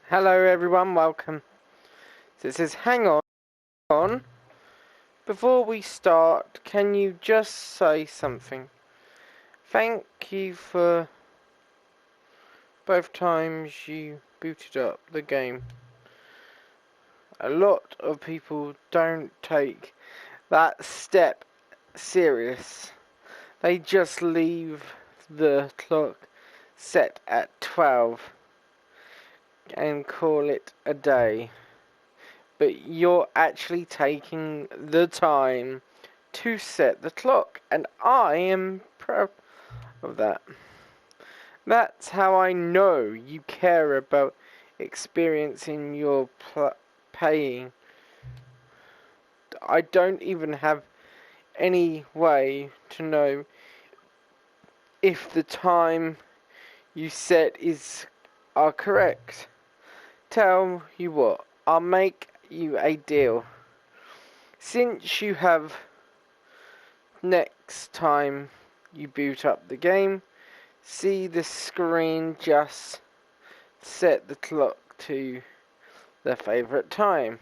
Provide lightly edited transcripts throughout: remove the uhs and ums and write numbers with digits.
Hello everyone, welcome. So it says, hang on. Before we start, can you just say something? Thank you for both times you booted up the game. A lot of people don't take that step serious. They just leave the clock set at 12 and call it a day. But you're actually taking the time to set the clock, and I am proud of that. That's how I know you care about experiencing your paying. I don't even have any way to know if the time you set are correct. Tell you what, I'll make you a deal. Since you have next time you boot up the game, see the screen, just set the clock to their favourite time.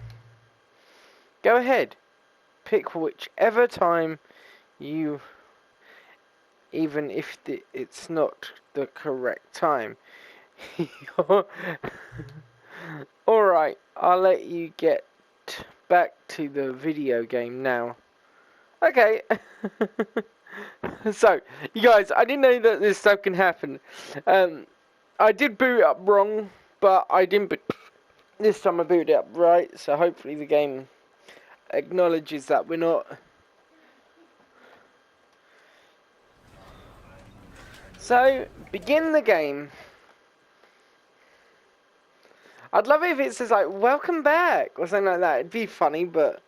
Go ahead, pick whichever time you, even if it's not the correct time. Alright, I'll let you get back to the video game now. Okay. So, you guys, I didn't know that this stuff can happen. I did boot it up wrong, but I didn't boot. This time I booted it up right, so hopefully the game acknowledges that we're not. So, begin the game. I'd love it if it says like, welcome back, or something like that. It'd be funny, but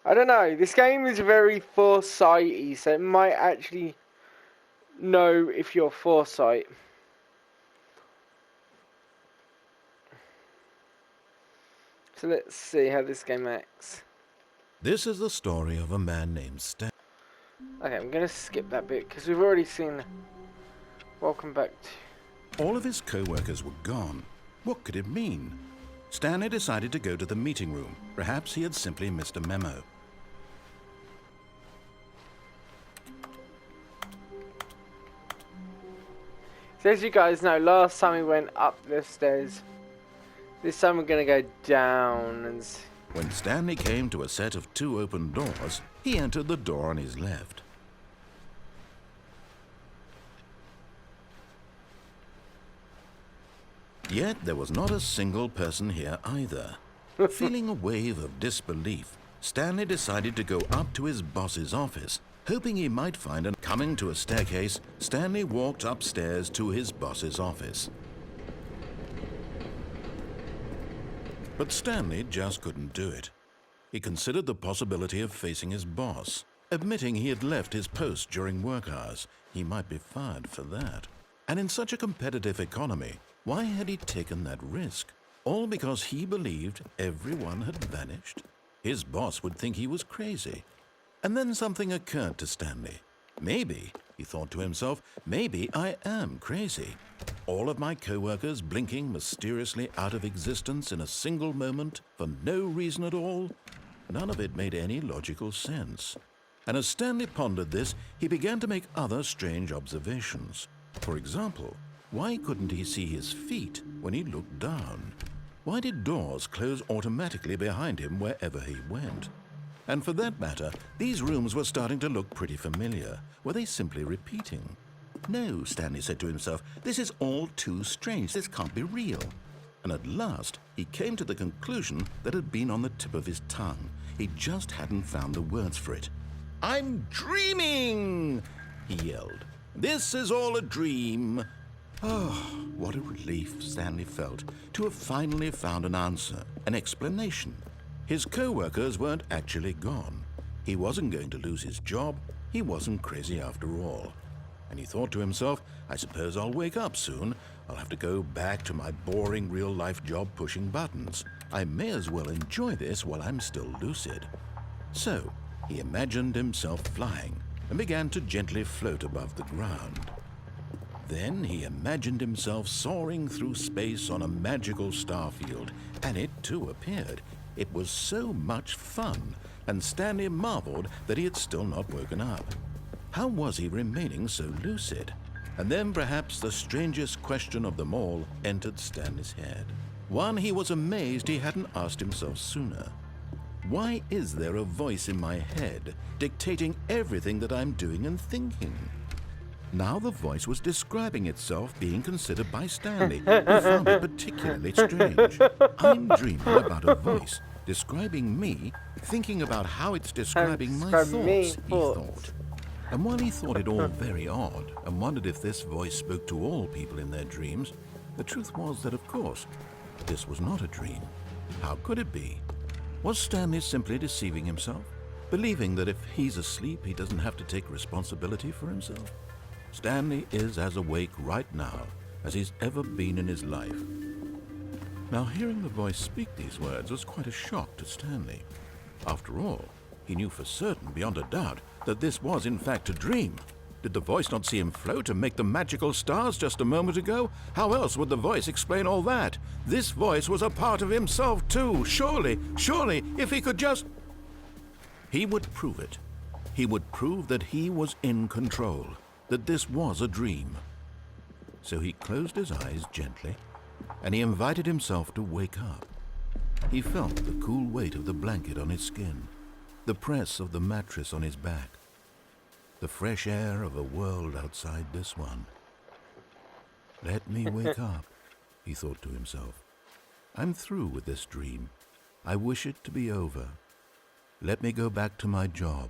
I don't know. This game is very foresighty, so it might actually know if you're foresight. So let's see how this game acts. This is the story of a man named Stanley. Okay, I'm going to skip that bit, because we've already seen welcome back to... All of his co-workers were gone. What could it mean? Stanley decided to go to the meeting room. Perhaps he had simply missed a memo. So as you guys know, last time we went up the stairs. This time we're going to go down and... When Stanley came to a set of 2 open doors, he entered the door on his left. Yet there was not a single person here either. Feeling a wave of disbelief, Stanley decided to go up to his boss's office, hoping he might find an... Coming to a staircase, Stanley walked upstairs to his boss's office. But Stanley just couldn't do it. He considered the possibility of facing his boss. Admitting he had left his post during work hours, he might be fired for that. And in such a competitive economy, why had he taken that risk? All because he believed everyone had vanished? His boss would think he was crazy. And then something occurred to Stanley. Maybe, he thought to himself, maybe I am crazy. All of my co-workers blinking mysteriously out of existence in a single moment for no reason at all? None of it made any logical sense. And as Stanley pondered this, he began to make other strange observations. For example, why couldn't he see his feet when he looked down? Why did doors close automatically behind him wherever he went? And for that matter, these rooms were starting to look pretty familiar. Were they simply repeating? No, Stanley said to himself, this is all too strange. This can't be real. And at last, he came to the conclusion that had been on the tip of his tongue. He just hadn't found the words for it. I'm dreaming, he yelled. This is all a dream. Oh, what a relief Stanley felt to have finally found an answer, an explanation. His co-workers weren't actually gone. He wasn't going to lose his job. He wasn't crazy after all. And he thought to himself, I suppose I'll wake up soon. I'll have to go back to my boring real-life job pushing buttons. I may as well enjoy this while I'm still lucid. So, he imagined himself flying and began to gently float above the ground. Then he imagined himself soaring through space on a magical starfield, and it too appeared. It was so much fun, and Stanley marveled that he had still not woken up. How was he remaining so lucid? And then perhaps the strangest question of them all entered Stanley's head. One he was amazed he hadn't asked himself sooner. Why is there a voice in my head dictating everything that I'm doing and thinking? Now the voice was describing itself being considered by Stanley, who found it particularly strange. I'm dreaming about a voice describing me, thinking about how it's describing my thoughts, he thought. And while he thought it all very odd and wondered if this voice spoke to all people in their dreams, the truth was that, of course, this was not a dream. How could it be? Was Stanley simply deceiving himself, believing that if he's asleep, he doesn't have to take responsibility for himself? Stanley is as awake right now as he's ever been in his life. Now, hearing the voice speak these words was quite a shock to Stanley. After all, he knew for certain, beyond a doubt, that this was in fact a dream. Did the voice not see him float and make the magical stars just a moment ago? How else would the voice explain all that? This voice was a part of himself too. Surely, if he could just... He would prove it. He would prove that he was in control, that this was a dream. So he closed his eyes gently, and he invited himself to wake up. He felt the cool weight of the blanket on his skin, the press of the mattress on his back, the fresh air of a world outside this one. Let me wake up, he thought to himself. I'm through with this dream. I wish it to be over. Let me go back to my job.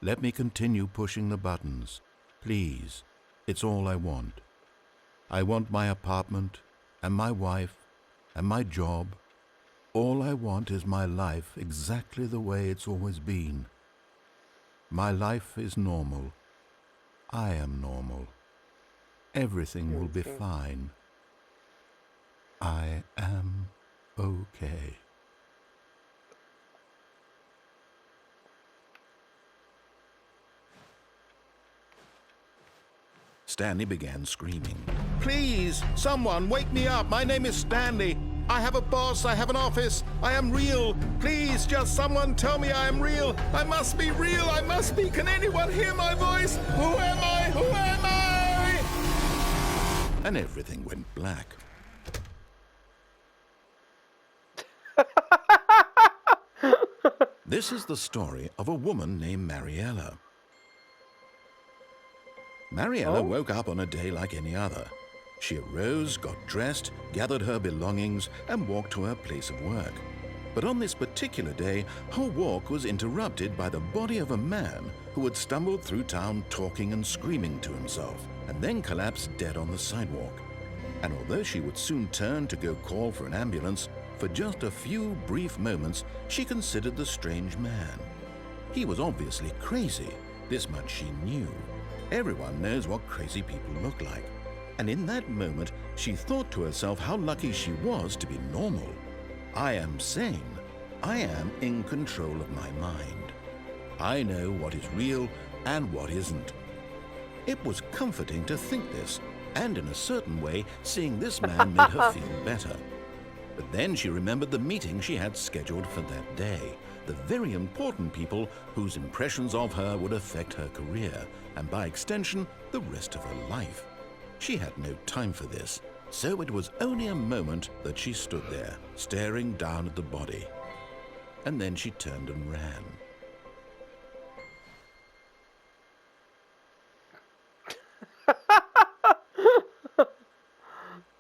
Let me continue pushing the buttons. Please, it's all I want. I want my apartment and my wife and my job. All I want is my life exactly the way it's always been. My life is normal. I am normal. Everything will be fine. I am okay. Stanley began screaming. Please, someone, wake me up. My name is Stanley. I have a boss. I have an office. I am real. Please, just someone tell me I am real. I must be real. I must be. Can anyone hear my voice? Who am I? Who am I? And everything went black. This is the story of a woman named Mariella. Mariella woke up on a day like any other. She arose, got dressed, gathered her belongings, and walked to her place of work. But on this particular day, her walk was interrupted by the body of a man who had stumbled through town talking and screaming to himself, and then collapsed dead on the sidewalk. And although she would soon turn to go call for an ambulance, for just a few brief moments, she considered the strange man. He was obviously crazy. This much she knew. Everyone knows what crazy people look like. And in that moment, she thought to herself how lucky she was to be normal. I am sane. I am in control of my mind. I know what is real and what isn't. It was comforting to think this, and in a certain way, seeing this man made her feel better. But then she remembered the meeting she had scheduled for that day, the very important people whose impressions of her would affect her career, and by extension, the rest of her life. She had no time for this, so it was only a moment that she stood there, staring down at the body. And then she turned and ran.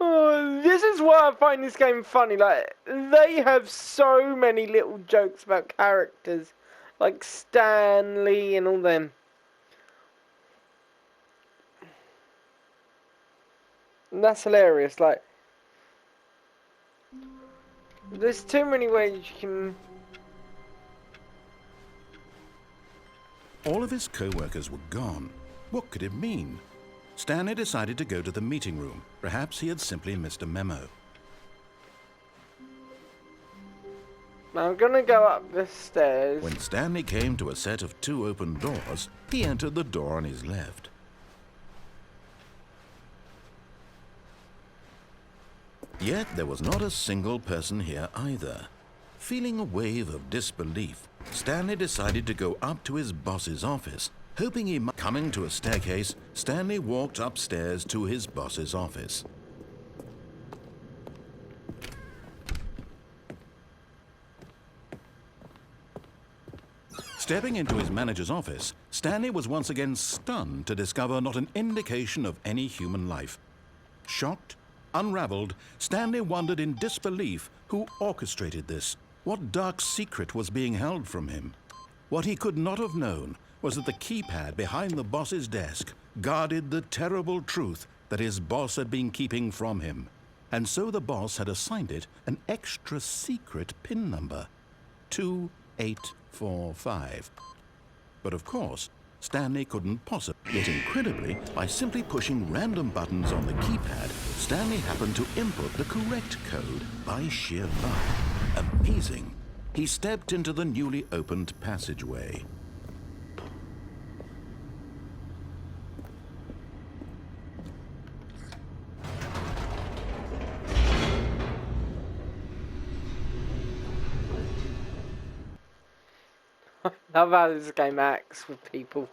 Oh, this is why I find this game funny. Like, they have so many little jokes about characters, like Stanley and all them. And that's hilarious. Like, there's too many ways you can. All of his co-workers were gone. What could it mean? Stanley decided to go to the meeting room. Perhaps he had simply missed a memo. I'm gonna go up the stairs. When Stanley came to a set of 2 open doors, he entered the door on his left. Yet there was not a single person here either. Feeling a wave of disbelief, Stanley decided to go up to his boss's office, hoping he might. Coming to a staircase, Stanley walked upstairs to his boss's office. Stepping into his manager's office, Stanley was once again stunned to discover not an indication of any human life. Shocked, unraveled, Stanley wondered in disbelief who orchestrated this. What dark secret was being held from him? What he could not have known was that the keypad behind the boss's desk guarded the terrible truth that his boss had been keeping from him. And so the boss had assigned it an extra secret PIN number, 2845. But of course, Stanley couldn't possibly. Yet incredibly, by simply pushing random buttons on the keypad, Stanley happened to input the correct code by sheer luck. Amazing. He stepped into the newly opened passageway. Love how this game acts with people.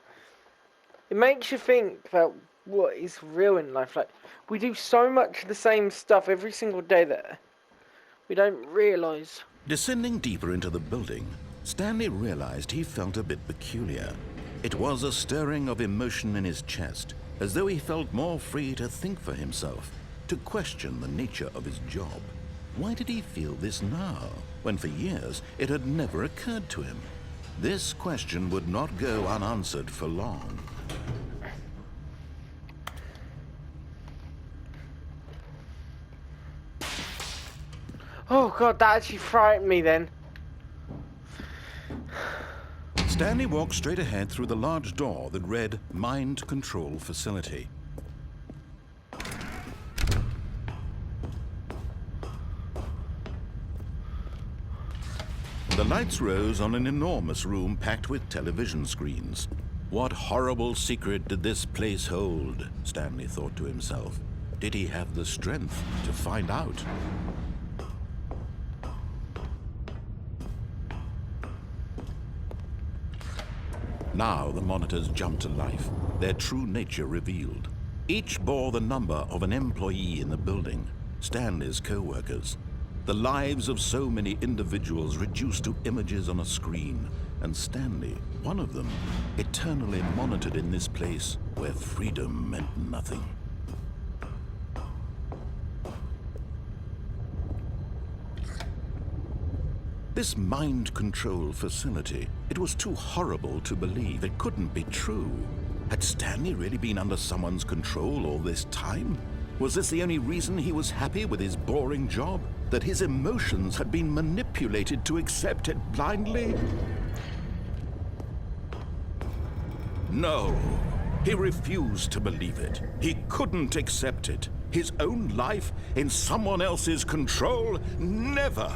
It makes you think about what is real in life. Like, we do so much of the same stuff every single day that we don't realise. Descending deeper into the building, Stanley realized he felt a bit peculiar. It was a stirring of emotion in his chest, as though he felt more free to think for himself, to question the nature of his job. Why did he feel this now, when for years it had never occurred to him? This question would not go unanswered for long. Oh god, that actually frightened me then. Stanley walked straight ahead through the large door that read Mind Control Facility. The lights rose on an enormous room packed with television screens. What horrible secret did this place hold? Stanley thought to himself. Did he have the strength to find out? Now the monitors jumped to life, their true nature revealed. Each bore the number of an employee in the building, Stanley's co-workers. The lives of so many individuals reduced to images on a screen, and Stanley, one of them, eternally monitored in this place where freedom meant nothing. This mind control facility, it was too horrible to believe. It couldn't be true. Had Stanley really been under someone's control all this time? Was this the only reason he was happy with his boring job? That his emotions had been manipulated to accept it blindly? No, he refused to believe it. He couldn't accept it. His own life in someone else's control? Never!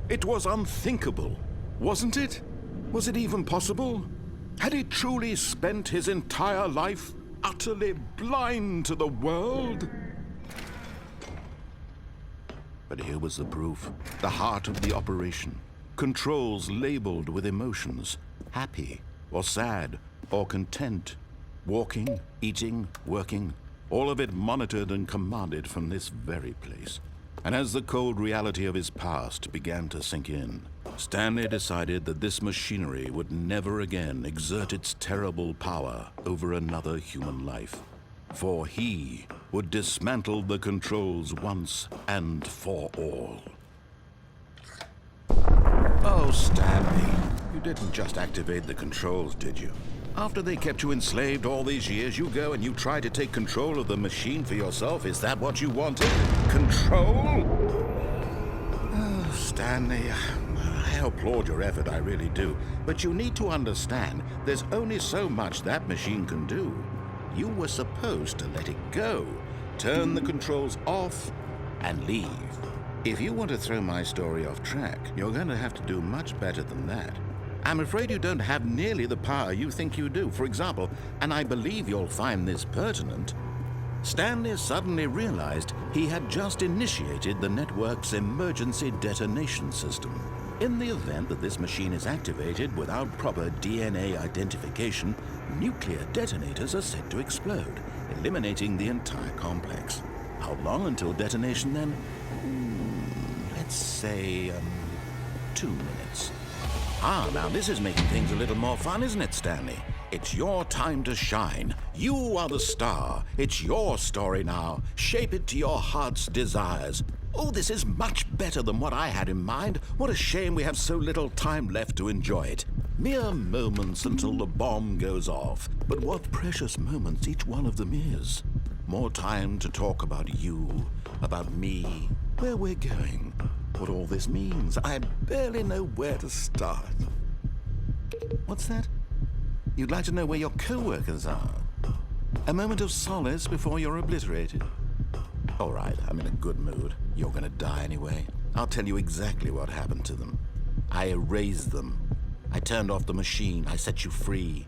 It was unthinkable, wasn't it? Was it even possible? Had he truly spent his entire life utterly blind to the world? But here was the proof, the heart of the operation. Controls labeled with emotions, happy or sad or content, walking, eating, working, all of it monitored and commanded from this very place. And as the cold reality of his past began to sink in, Stanley decided that this machinery would never again exert its terrible power over another human life. For he would dismantle the controls once and for all. Oh, Stanley, you didn't just activate the controls, did you? After they kept you enslaved all these years, you go and you try to take control of the machine for yourself. Is that what you wanted? Control? Oh, Stanley, I applaud your effort, I really do. But you need to understand, there's only so much that machine can do. You were supposed to let it go, turn the controls off, and leave. If you want to throw my story off track, you're going to have to do much better than that. I'm afraid you don't have nearly the power you think you do. For example, and I believe you'll find this pertinent, Stanley suddenly realized he had just initiated the network's emergency detonation system. In the event that this machine is activated without proper DNA identification, nuclear detonators are said to explode, eliminating the entire complex. How long until detonation then? Let's say, 2 minutes. Ah, now this is making things a little more fun, isn't it, Stanley? It's your time to shine. You are the star. It's your story now. Shape it to your heart's desires. Oh, this is much better than what I had in mind. What a shame we have so little time left to enjoy it. Mere moments until the bomb goes off. But what precious moments each one of them is. More time to talk about you, about me, where we're going, what all this means. I barely know where to start. What's that? You'd like to know where your co-workers are? A moment of solace before you're obliterated? All right, I'm in a good mood. You're gonna die anyway. I'll tell you exactly what happened to them. I erased them. I turned off the machine. I set you free.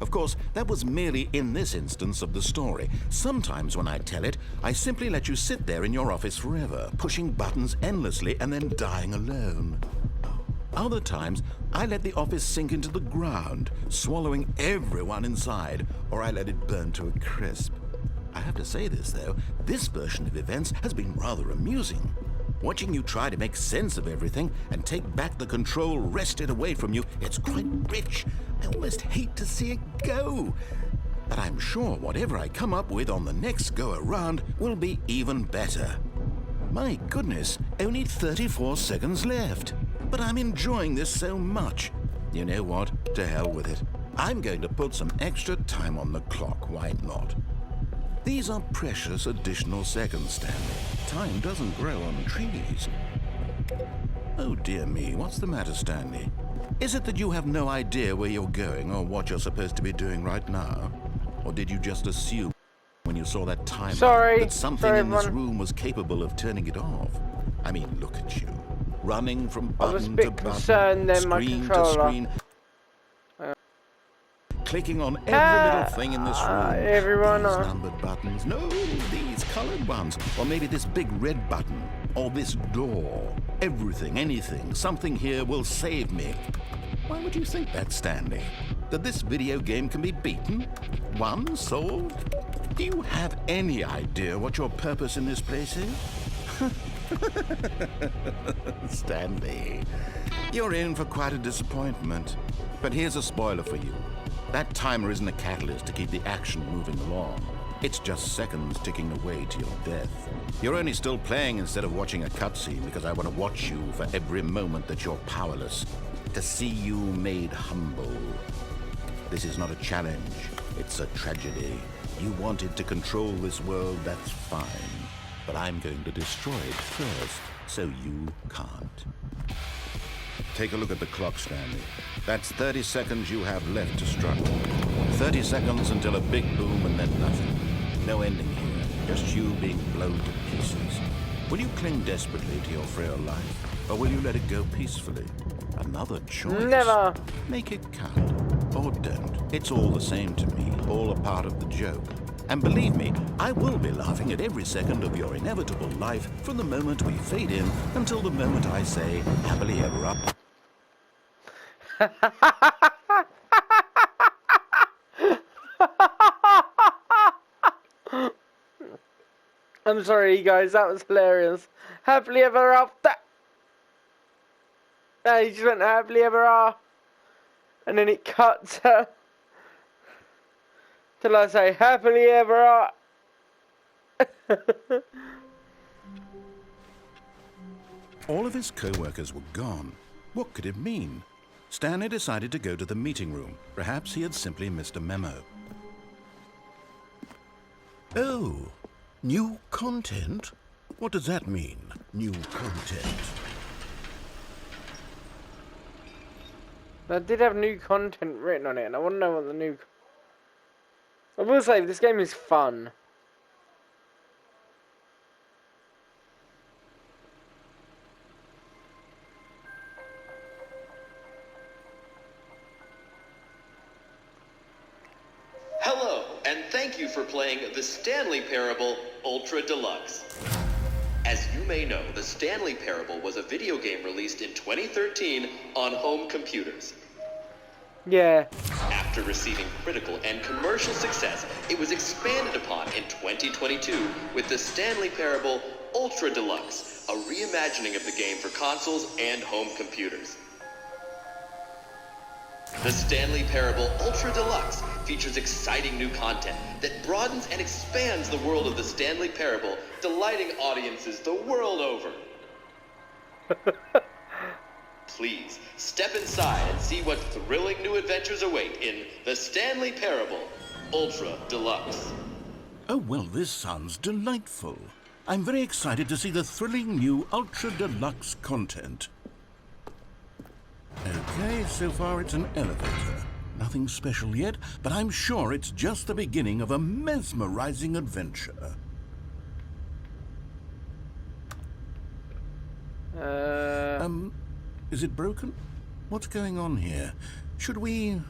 Of course, that was merely in this instance of the story. Sometimes when I tell it, I simply let you sit there in your office forever, pushing buttons endlessly and then dying alone. Other times, I let the office sink into the ground, swallowing everyone inside, or I let it burn to a crisp. I have to say this, though, this version of events has been rather amusing. Watching you try to make sense of everything and take back the control wrested away from you, it's quite rich. I almost hate to see it go. But I'm sure whatever I come up with on the next go-around will be even better. My goodness, only 34 seconds left. But I'm enjoying this so much. You know what? To hell with it. I'm going to put some extra time on the clock, why not? These are precious additional seconds, Stanley. Time doesn't grow on trees. Oh dear me, what's the matter, Stanley? Is it that you have no idea where you're going or what you're supposed to be doing right now? Or did you just assume when you saw that timer that something in this room was capable of turning it off? I mean, look at you. Running from button to button, screen to screen, clicking on every little thing in this room. Everyone, these numbered buttons. No, these colored ones. Or maybe this big red button. Or this door. Everything, anything, something here will save me. Why would you think that, Stanley? That this video game can be beaten? Won? Solved? Do you have any idea what your purpose in this place is? Stanley, you're in for quite a disappointment. But here's a spoiler for you. That timer isn't a catalyst to keep the action moving along. It's just seconds ticking away to your death. You're only still playing instead of watching a cutscene because I want to watch you for every moment that you're powerless. To see you made humble. This is not a challenge. It's a tragedy. You wanted to control this world, that's fine. But I'm going to destroy it first, so you can't. Take a look at the clock, Stanley. That's 30 seconds you have left to struggle. 30 seconds until a big boom and then nothing. No ending here, just you being blown to pieces. Will you cling desperately to your frail life, or will you let it go peacefully? Another choice. Never. Make it count, or don't. It's all the same to me, all a part of the joke. And believe me, I will be laughing at every second of your inevitable life from the moment we fade in until the moment I say, happily ever after. I'm sorry, guys, that was hilarious. Happily ever after. He just went happily ever after. And then it cuts till I say happily ever after. All of his co-workers were gone. What could it mean? Stanley decided to go to the meeting room. Perhaps he had simply missed a memo. Oh, new content? What does that mean, new content? I did have new content written on it, and I want to know what the new... I will say, this game is fun. Hello, and thank thank you for playing the Stanley Parable Ultra Deluxe. As you may know, the Stanley Parable was a video game released in 2013 on home computers. Yeah. After receiving critical and commercial success, it was expanded upon in 2022 with the Stanley Parable Ultra Deluxe, a reimagining of the game for consoles and home computers. The Stanley Parable Ultra Deluxe features exciting new content that broadens and expands the world of the Stanley Parable, delighting audiences the world over. Please, step inside and see what thrilling new adventures await in the Stanley Parable Ultra Deluxe. Oh, well, this sounds delightful. I'm very excited to see the thrilling new Ultra Deluxe content. Okay, so far it's an elevator. Nothing special yet, but I'm sure it's just the beginning of a mesmerizing adventure. Is it broken? What's going on here? Should we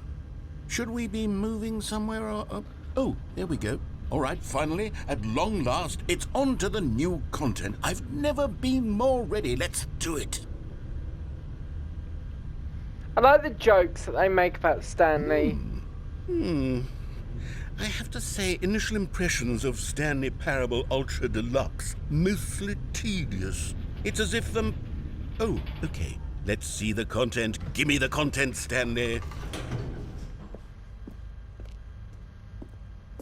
be moving somewhere or... Oh, there we go. All right, finally, at long last, it's on to the new content. I've never been more ready. Let's do it. I like the jokes that they make about Stanley. I have to say, initial impressions of Stanley Parable Ultra Deluxe, mostly tedious. It's as if them... Oh, okay. Let's see the content. Give me the content, Stanley.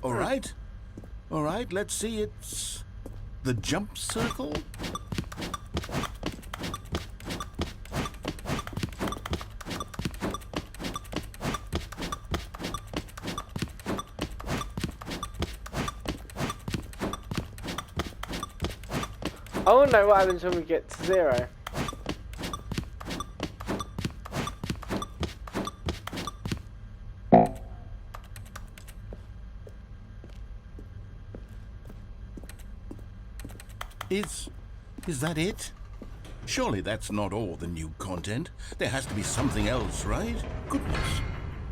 All right, let's see. It's the jump circle. I want to know what happens when we get to 0. Is that it? Surely that's not all the new content. There has to be something else, right? Goodness.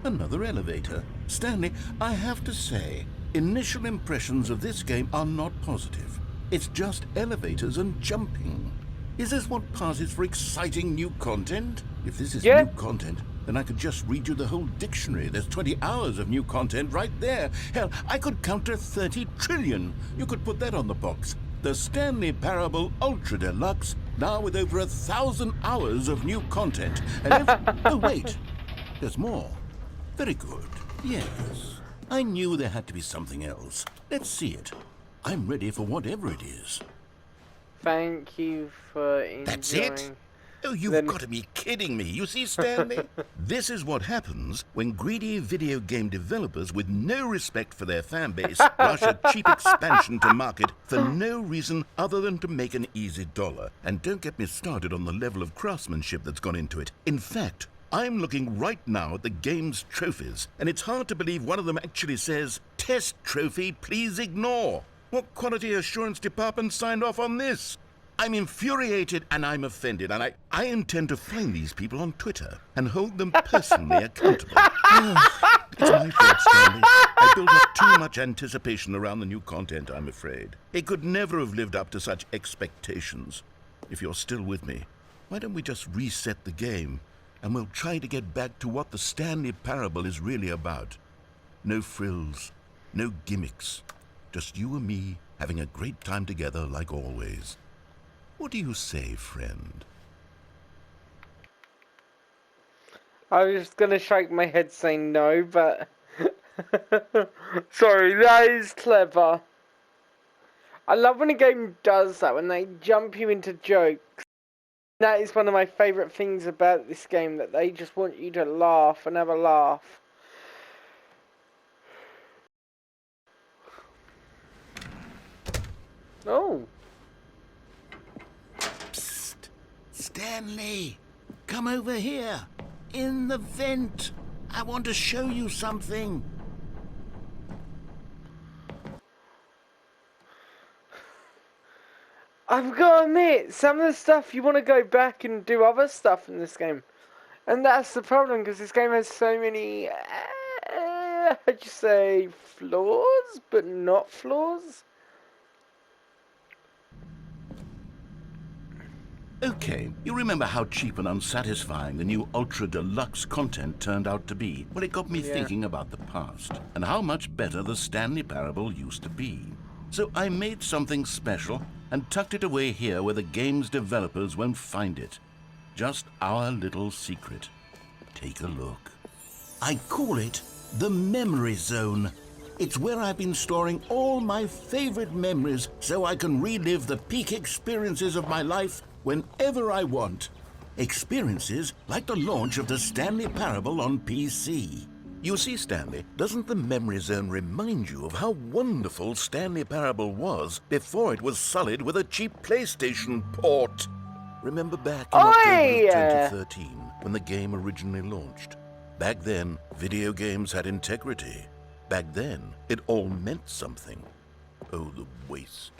Another elevator. Stanley, I have to say, initial impressions of this game are not positive. It's just elevators and jumping. Is this what passes for exciting new content? If this is new content, then I could just read you the whole dictionary. There's 20 hours of new content right there. Hell, I could count to 30 trillion. You could put that on the box. The Stanley Parable Ultra Deluxe, now with over 1,000 hours of new content. And oh, wait. There's more. Very good. Yes. I knew there had to be something else. Let's see it. I'm ready for whatever it is. Thank you for enjoying... That's it? Oh, you've got to be kidding me. You see, Stanley? This is what happens when greedy video game developers with no respect for their fan base rush a cheap expansion to market for no reason other than to make an easy dollar. And don't get me started on the level of craftsmanship that's gone into it. In fact, I'm looking right now at the game's trophies, and it's hard to believe one of them actually says, "Test trophy, please ignore." What quality assurance department signed off on this? I'm infuriated and I'm offended, and I intend to find these people on Twitter and hold them personally accountable. It's my fault, Stanley. I built up too much anticipation around the new content, I'm afraid. It could never have lived up to such expectations. If you're still with me, why don't we just reset the game, and we'll try to get back to what the Stanley Parable is really about. No frills, no gimmicks. Just you and me having a great time together like always. What do you say, friend? I was going to shake my head saying no, but... Sorry, that is clever. I love when a game does that, when they jump you into jokes. That is one of my favourite things about this game, that they just want you to laugh and have a laugh. Oh. Psst. Stanley, come over here. In the vent. I want to show you something. I've got to admit, some of the stuff you want to go back and do other stuff in this game. And that's the problem, because this game has so many I'd say flaws, but not flaws. Okay, you remember how cheap and unsatisfying the new Ultra Deluxe content turned out to be? Well, it got me Yeah. thinking about the past and how much better the Stanley Parable used to be. So I made something special and tucked it away here where the game's developers won't find it. Just our little secret. Take a look. I call it the Memory Zone. It's where I've been storing all my favorite memories so I can relive the peak experiences of my life whenever I want. Experiences like the launch of the Stanley Parable on PC. You see, Stanley, doesn't the Memory Zone remind you of how wonderful Stanley Parable was before it was sullied with a cheap PlayStation port? Remember back in October of 2013 when the game originally launched? Back then, video games had integrity. Back then, it all meant something. Oh, the waste.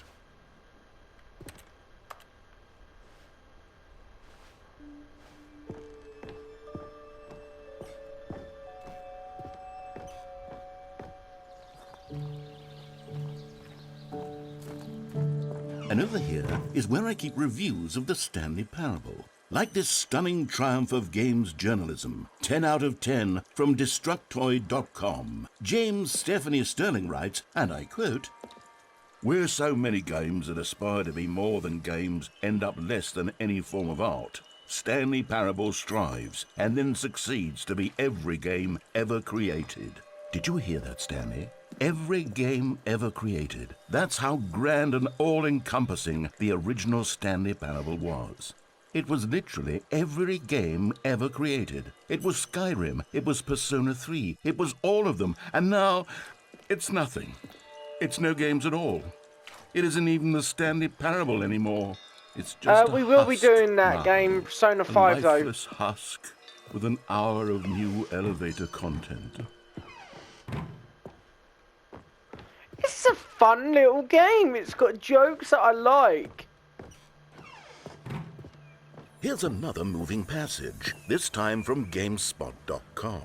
And over here is where I keep reviews of the Stanley Parable. Like this stunning triumph of games journalism, 10 out of 10 from Destructoid.com. James Stephanie Sterling writes, and I quote, "Where so many games that aspire to be more than games end up less than any form of art, Stanley Parable strives and then succeeds to be every game ever created." Did you hear that, Stanley? Every game ever created. That's how grand and all-encompassing the original Stanley Parable was. It was literally every game ever created. It was Skyrim, it was Persona 3, it was all of them, and now it's nothing. It's no games at all. It isn't even the Stanley Parable anymore. It's just a we will be husk doing that now. game, Persona A 5 though. lifeless husk with an hour of new elevator content. It's a fun little game. It's got jokes that I like. Here's another moving passage, this time from GameSpot.com.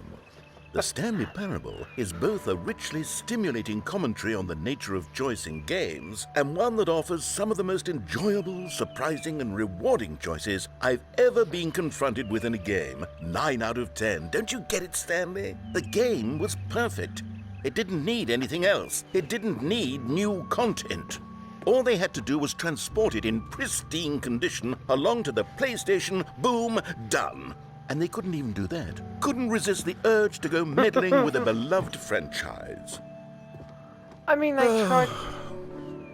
The Stanley Parable is both a richly stimulating commentary on the nature of choice in games and one that offers some of the most enjoyable, surprising, and rewarding choices I've ever been confronted with in a game. 9 out of 10. Don't you get it, Stanley? The game was perfect. It didn't need anything else. It didn't need new content. All they had to do was transport it in pristine condition along to the PlayStation. Boom, done. And they couldn't even do that. Couldn't resist the urge to go meddling with a beloved franchise. I mean, they tried.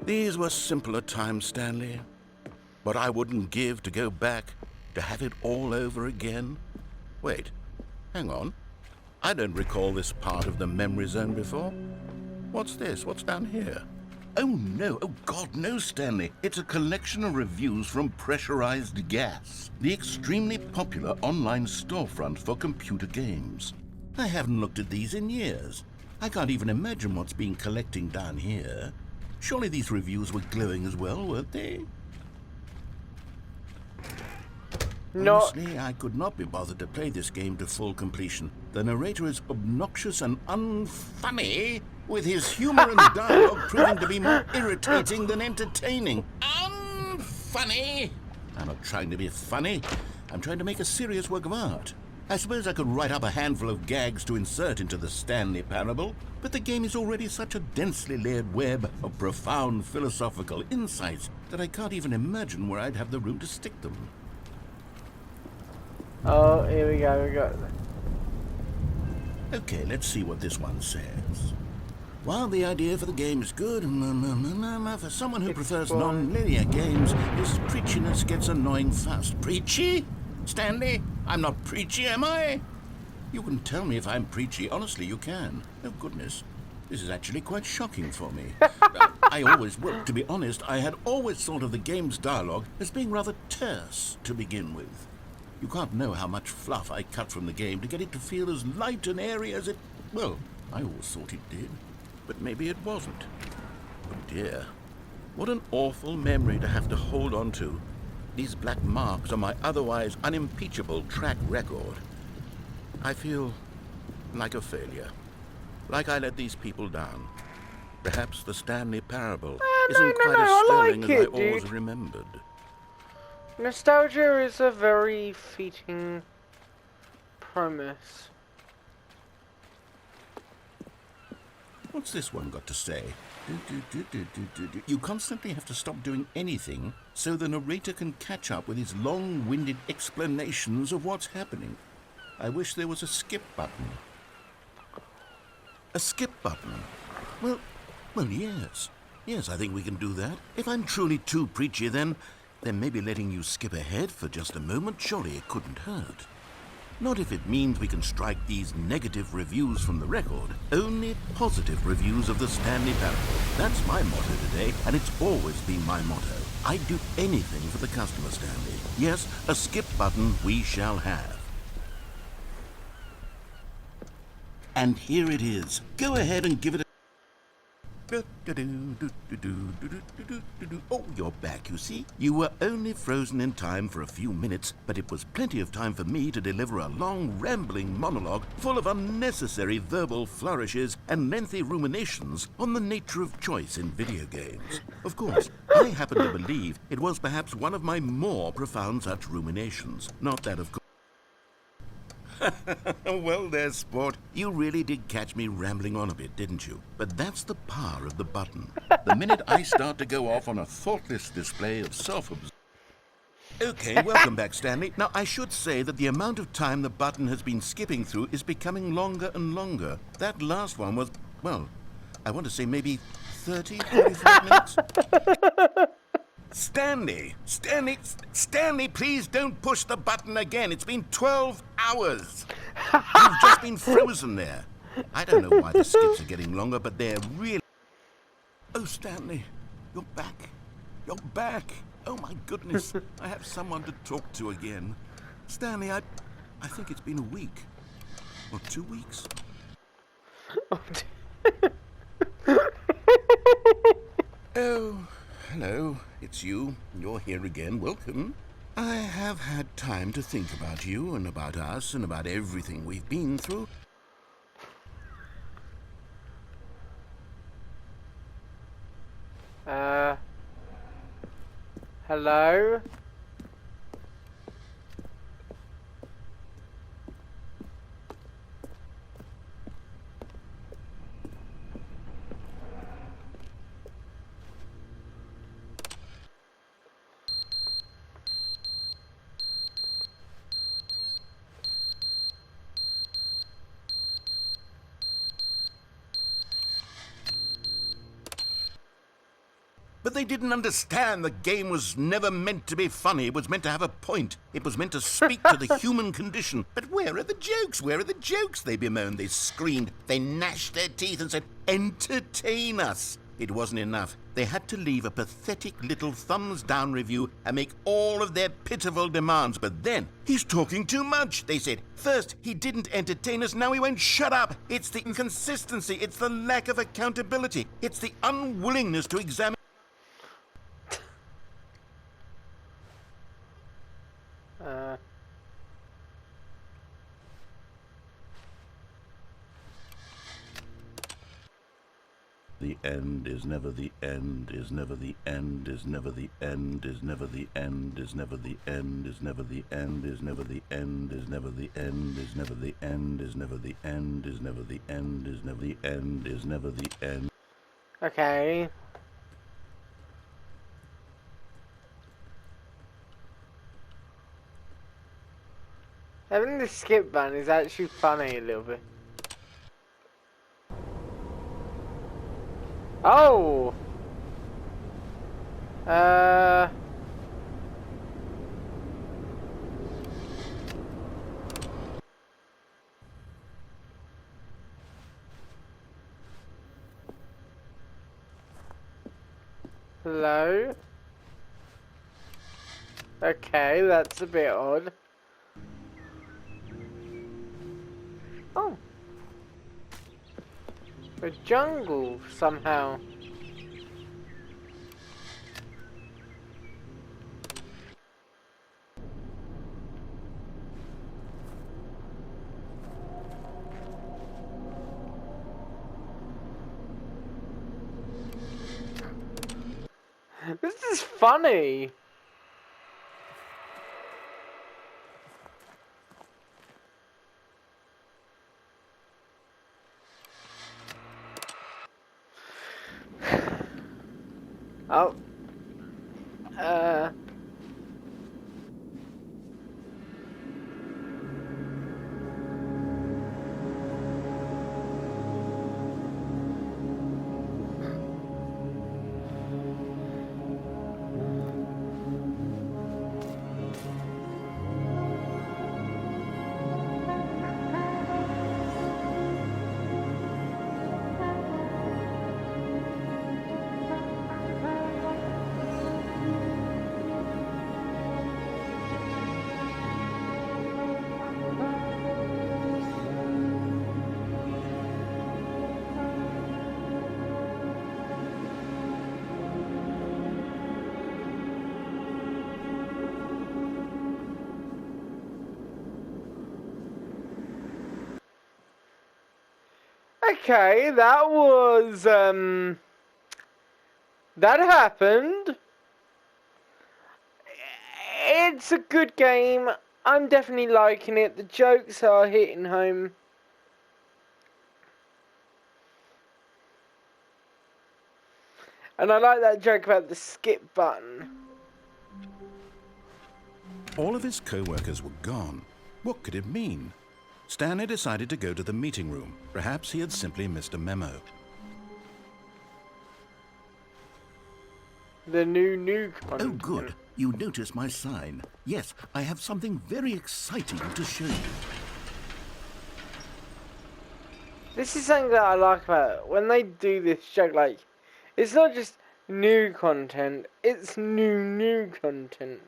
These were simpler times, Stanley. But I wouldn't give to go back to have it all over again. Wait, hang on. I don't recall this part of the Memory Zone before. What's this? What's down here? Oh no, oh God, no, Stanley. It's a collection of reviews from Pressurized Gas, the extremely popular online storefront for computer games. I haven't looked at these in years. I can't even imagine what's been collecting down here. Surely these reviews were glowing as well, weren't they? Not. Honestly, I could not be bothered to play this game to full completion. The narrator is obnoxious and unfunny, with his humor and dialogue proving to be more irritating than entertaining. Unfunny! I'm not trying to be funny. I'm trying to make a serious work of art. I suppose I could write up a handful of gags to insert into the Stanley Parable, but the game is already such a densely layered web of profound philosophical insights that I can't even imagine where I'd have the room to stick them. Oh, here we go. We got. Okay, let's see what this one says. While the idea for the game is good, for someone who prefers non-linear games, this preachiness gets annoying fast. Preachy? Stanley? I'm not preachy, am I? You can tell me if I'm preachy. Honestly, you can. Oh, goodness. This is actually quite shocking for me. To be honest, I had always thought of the game's dialogue as being rather terse to begin with. You can't know how much fluff I cut from the game to get it to feel as light and airy as it... Well, I always thought it did. But maybe it wasn't. Oh dear. What an awful memory to have to hold on to. These black marks on my otherwise unimpeachable track record. I feel like a failure. like I let these people down. Perhaps the Stanley parable No, isn't no, quite no, as I sterling like as I it, always dude. remembered. Nostalgia is a very fleeting premise. What's this one got to say? You constantly have to stop doing anything so the narrator can catch up with his long-winded explanations of what's happening. I wish there was a skip button. A skip button? Well, yes. Yes, I think we can do that. If I'm truly too preachy, then maybe letting you skip ahead for just a moment, surely it couldn't hurt. Not if it means we can strike these negative reviews from the record. Only positive reviews of the Stanley Parable. That's my motto today, and it's always been my motto. I'd do anything for the customer, Stanley. Yes, a skip button we shall have. And here it is. Go ahead and give it a... Oh, you're back, you see. You were only frozen in time for a few minutes, but it was plenty of time for me to deliver a long, rambling monologue full of unnecessary verbal flourishes and lengthy ruminations on the nature of choice in video games. Of course, I happen to believe it was perhaps one of my more profound such ruminations. Not that, of course. Well, there's sport. You really did catch me rambling on a bit, didn't you? But that's the power of the button. The minute I start to go off on a thoughtless display of self-absorption... Okay, welcome back, Stanley. Now, I should say that the amount of time the button has been skipping through is becoming longer and longer. That last one was, well, I want to say maybe 30, 45 minutes. Stanley, please don't push the button again. It's been 12 hours. You've just been frozen there. I don't know why the skips are getting longer, but they're really... Oh, Stanley, you're back. You're back. Oh, my goodness. I have someone to talk to again. Stanley, I think it's been a week. Or 2 weeks. Oh, hello. It's you. You're here again. Welcome. I have had time to think about you and about us and about everything we've been through. Hello? But they didn't understand the game was never meant to be funny. It was meant to have a point. It was meant to speak to the human condition. But where are the jokes? Where are the jokes? They bemoaned, they screamed, they gnashed their teeth and said, entertain us. It wasn't enough. They had to leave a pathetic little thumbs-down review and make all of their pitiful demands. But then, he's talking too much, they said. First, he didn't entertain us, now he won't shut up. It's the inconsistency, it's the lack of accountability, it's the unwillingness to examine... The end is never the end, is never the end, is never the end, is never the end, is never the end, is never the end, is never the end, is never the end, is never the end, is never the end, is never the end, is never the end, is never the end. Okay. Having the skip button is actually funny a little bit. Oh! Hello? Okay, that's a bit odd. Oh. A jungle, somehow. funny. Oh. Okay, that was, that happened. It's a good game. I'm definitely liking it. The jokes are hitting home. And I like that joke about the skip button. All of his co-workers were gone. What could it mean? Stanley decided to go to the meeting room. Perhaps he had simply missed a memo. The new content. Oh, good. You notice my sign. Yes, I have something very exciting to show you. This is something that I like about it. When they do this joke, like, it's not just new content, it's new content.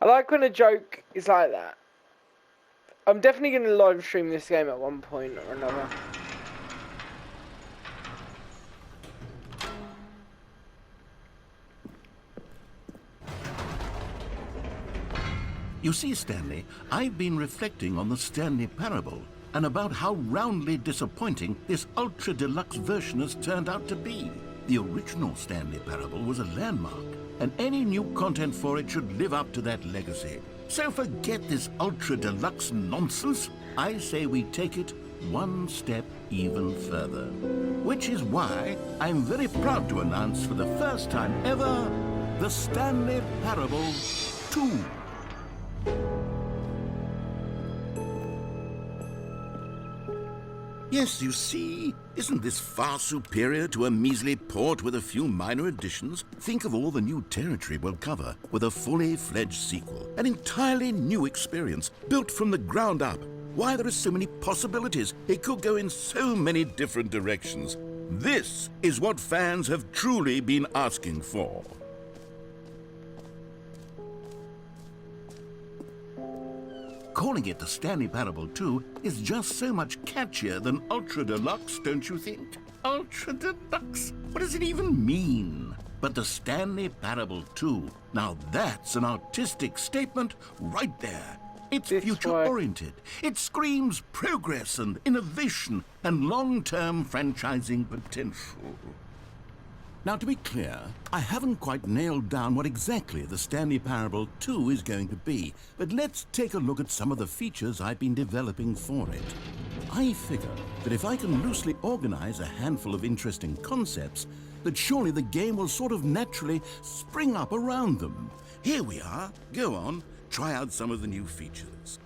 I like when a joke is like that. I'm definitely going to live stream this game at one point or another. You see, Stanley, I've been reflecting on the Stanley Parable and about how roundly disappointing this ultra deluxe version has turned out to be. The original Stanley Parable was a landmark, and any new content for it should live up to that legacy. So forget this ultra deluxe nonsense. I say we take it one step even further. Which is why I'm very proud to announce for the first time ever, the Stanley Parable 2. Yes, you see, isn't this far superior to a measly port with a few minor additions? Think of all the new territory we'll cover with a fully fledged sequel. An entirely new experience, built from the ground up. Why, there are so many possibilities. It could go in so many different directions. This is what fans have truly been asking for. Calling it the Stanley Parable 2 is just so much catchier than Ultra Deluxe, don't you think? Ultra Deluxe? What does it even mean? But the Stanley Parable 2, now that's an artistic statement right there. It's future-oriented. It screams progress and innovation and long-term franchising potential. Now, to be clear, I haven't quite nailed down what exactly the Stanley Parable 2 is going to be, but let's take a look at some of the features I've been developing for it. I figure that if I can loosely organize a handful of interesting concepts, that surely the game will sort of naturally spring up around them. Here we are. Go on, try out some of the new features.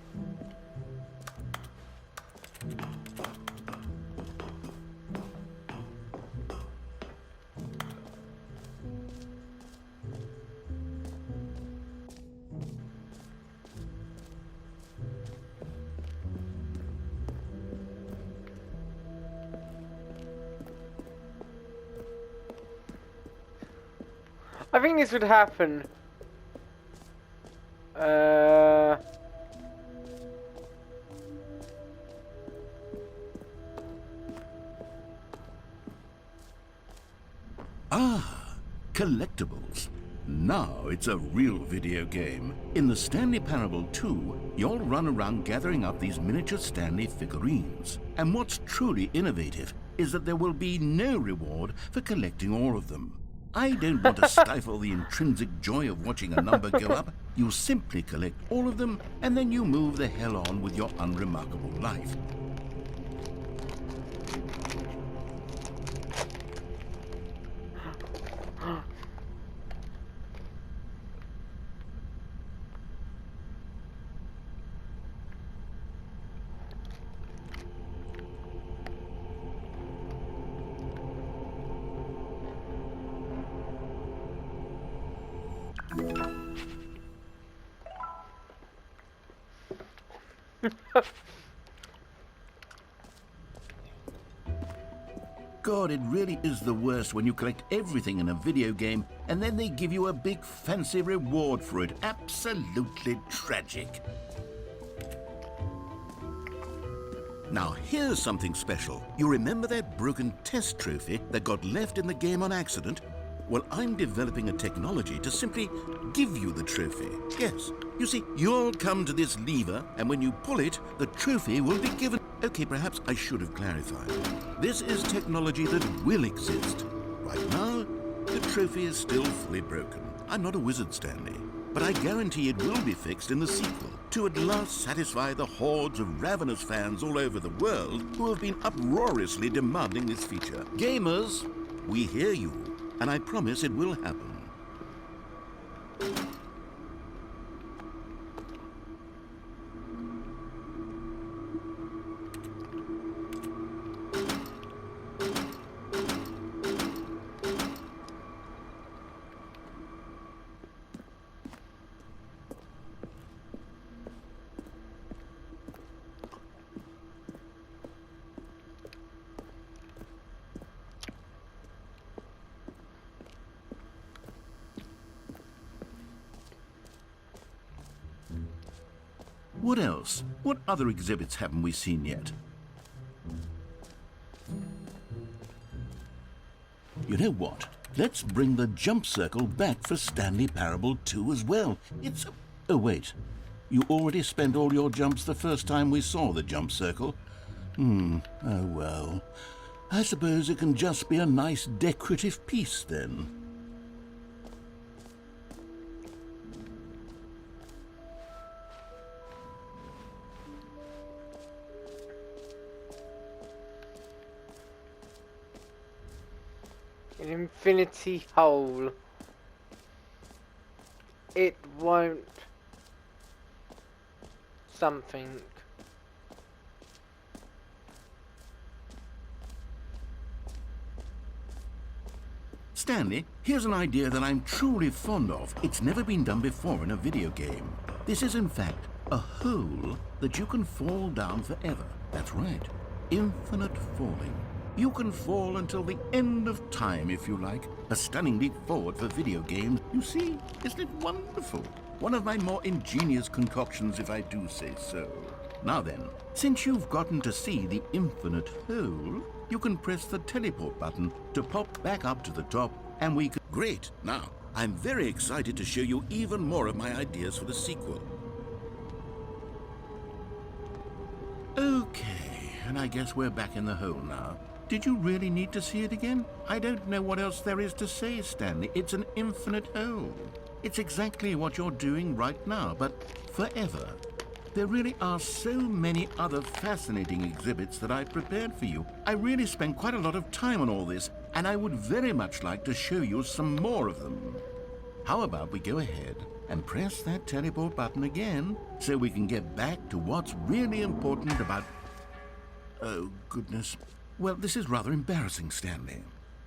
I think this would happen. Collectibles. Now it's a real video game. In the Stanley Parable 2, you'll run around gathering up these miniature Stanley figurines. And what's truly innovative is that there will be no reward for collecting all of them. I don't want to stifle the intrinsic joy of watching a number go up. You simply collect all of them, and then you move the hell on with your unremarkable life. God, it really is the worst when you collect everything in a video game and then they give you a big fancy reward for it. Absolutely tragic. Now, here's something special. You remember that broken test trophy that got left in the game on accident? Well, I'm developing a technology to simply give you the trophy. Yes. You see, you'll come to this lever, and when you pull it, the trophy will be given. Okay, perhaps I should have clarified. This is technology that will exist. Right now, the trophy is still fully broken. I'm not a wizard, Stanley, but I guarantee it will be fixed in the sequel to at last satisfy the hordes of ravenous fans all over the world who have been uproariously demanding this feature. Gamers, we hear you, and I promise it will happen. What else? What other exhibits haven't we seen yet? You know what? Let's bring the jump circle back for Stanley Parable 2 as well. It's... Oh, wait. You already spent all your jumps the first time we saw the jump circle? Oh well. I suppose it can just be a nice decorative piece then. An infinity hole. It won't something. Stanley, here's an idea that I'm truly fond of. It's never been done before in a video game. This is in fact a hole that you can fall down forever. That's right. Infinite falling. You can fall until the end of time, if you like. A stunning leap forward for video games. You see, isn't it wonderful? One of my more ingenious concoctions, if I do say so. Now then, since you've gotten to see the infinite hole, you can press the teleport button to pop back up to the top, and we can... Great! Now, I'm very excited to show you even more of my ideas for the sequel. Okay, and I guess we're back in the hole now. Did you really need to see it again? I don't know what else there is to say, Stanley. It's an infinite hole. It's exactly what you're doing right now, but forever. There really are so many other fascinating exhibits that I've prepared for you. I really spent quite a lot of time on all this, and I would very much like to show you some more of them. How about we go ahead and press that teleport button again so we can get back to what's really important about... Oh, goodness. Well, this is rather embarrassing, Stanley.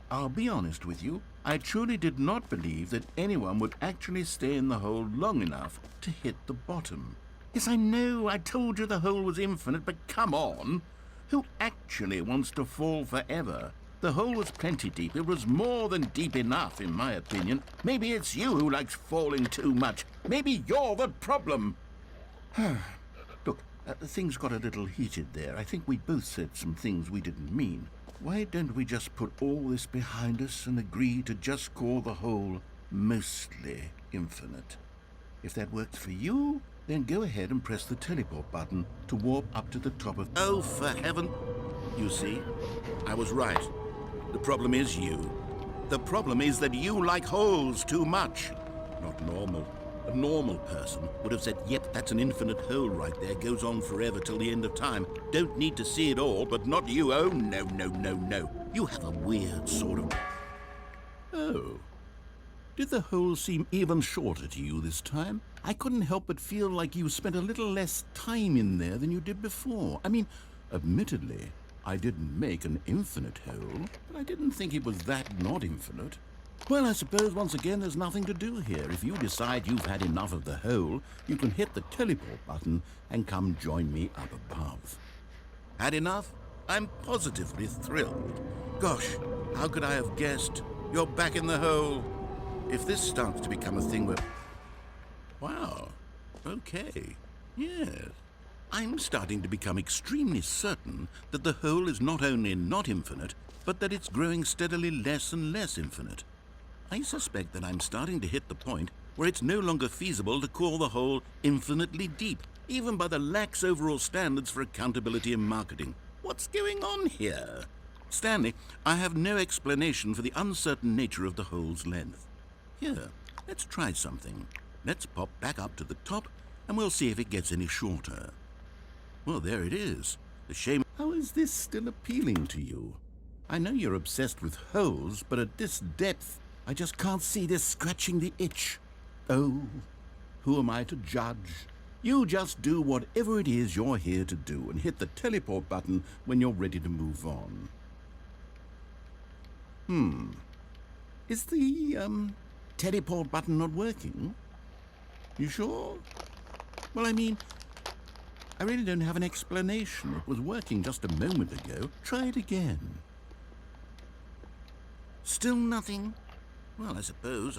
I'll be honest with you. I truly did not believe that anyone would actually stay in the hole long enough to hit the bottom. Yes, I know, I told you the hole was infinite, but come on. Who actually wants to fall forever? The hole was plenty deep. It was more than deep enough, in my opinion. Maybe it's you who likes falling too much. Maybe you're the problem. Look, things got a little heated there. I think we both said some things we didn't mean. Why don't we just put all this behind us and agree to just call the hole mostly infinite? If that works for you, then go ahead and press the teleport button to warp up to the top of... Oh, for heaven... You see? I was right. The problem is you. The problem is that you like holes too much. Not normal. A normal person would have said, yep, that's an infinite hole right there. Goes on forever till the end of time. Don't need to see it all, but not you. Oh, no, no, no, no. You have a weird sort of... Oh. Did the hole seem even shorter to you this time? I couldn't help but feel like you spent a little less time in there than you did before. I mean, admittedly, I didn't make an infinite hole, but I didn't think it was that not infinite. Well, I suppose once again there's nothing to do here. If you decide you've had enough of the hole, you can hit the teleport button and come join me up above. Had enough? I'm positively thrilled. Gosh, how could I have guessed? You're back in the hole. If this starts to become a thing where... Wow. Okay. Yes. I'm starting to become extremely certain that the hole is not only not infinite, but that it's growing steadily less and less infinite. I suspect that I'm starting to hit the point where it's no longer feasible to call the hole infinitely deep, even by the lax overall standards for accountability and marketing. What's going on here? Stanley, I have no explanation for the uncertain nature of the hole's length. Here, let's try something. Let's pop back up to the top, and we'll see if it gets any shorter. Well, there it is. The shame... How is this still appealing to you? I know you're obsessed with holes, but at this depth, I just can't see this scratching the itch. Oh, who am I to judge? You just do whatever it is you're here to do and hit the teleport button when you're ready to move on. Is the, teleport button not working? You sure? Well, I mean, I really don't have an explanation. It was working just a moment ago. Try it again. Still nothing? Well, I suppose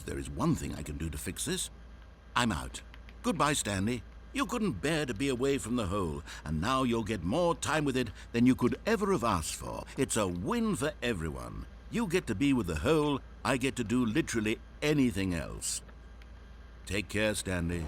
there is one thing I can do to fix this. I'm out. Goodbye, Stanley. You couldn't bear to be away from the hole, and now you'll get more time with it than you could ever have asked for. It's a win for everyone. You get to be with the hole, I get to do literally anything else. Take care, Stanley.